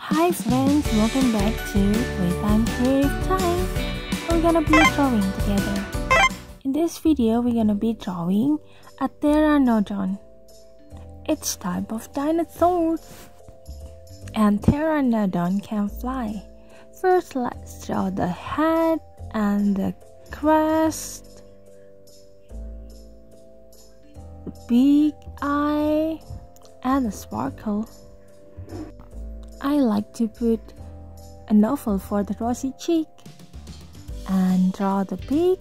Hi friends, welcome back to Playtime Creative Time. We're gonna be drawing together. In this video, we're gonna be drawing a Pteranodon. It's type of dinosaur. And Pteranodon can fly. First, let's draw the head and the crest, the big eye, and the sparkle. I like to put a novel for the rosy cheek and draw the beak.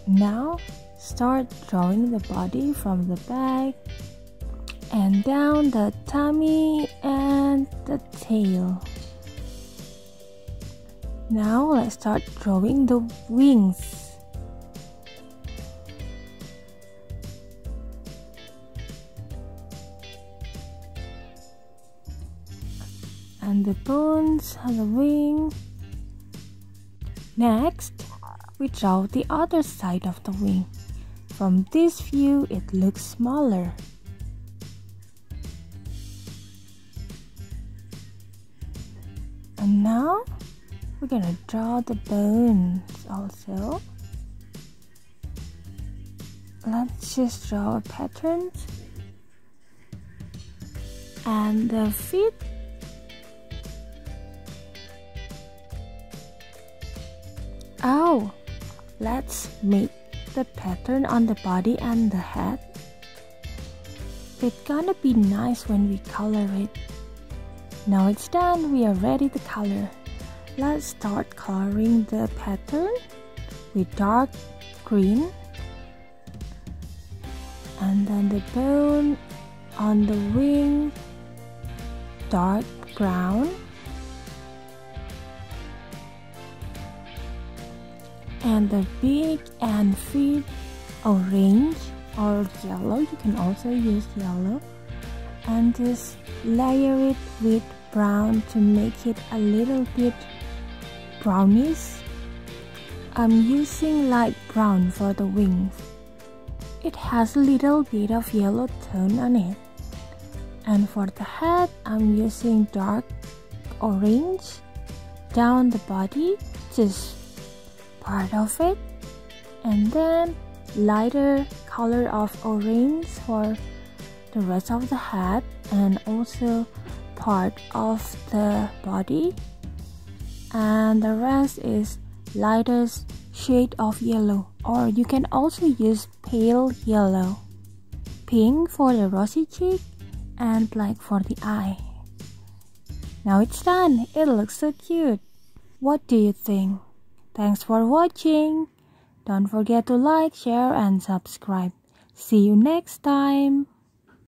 Now start drawing the body from the back and down the tummy and the tail. Now let's start drawing the wings. And the bones on the wing. Next, we draw the other side of the wing. From this view, it looks smaller. And now, we're gonna draw the bones also. Let's just draw a pattern. And the feet. Oh, let's make the pattern on the body and the head. It's gonna be nice when we color it. Now it's done, we are ready to color. Let's start coloring the pattern with dark green. And then the bone on the wing, dark brown. And the beak and feet, orange or yellow. You can also use yellow. And just layer it with brown to make it a little bit brownish. I'm using light brown for the wings. It has a little bit of yellow tone on it. And for the head, I'm using dark orange down the body, just part of it, and then lighter color of orange for the rest of the head and also part of the body, and the rest is lighter shade of yellow, or you can also use pale yellow, pink for the rosy cheek and black for the eye. Now it's done. It looks so cute. What do you think? Thanks for watching. Don't forget to like, share, and subscribe. See you next time.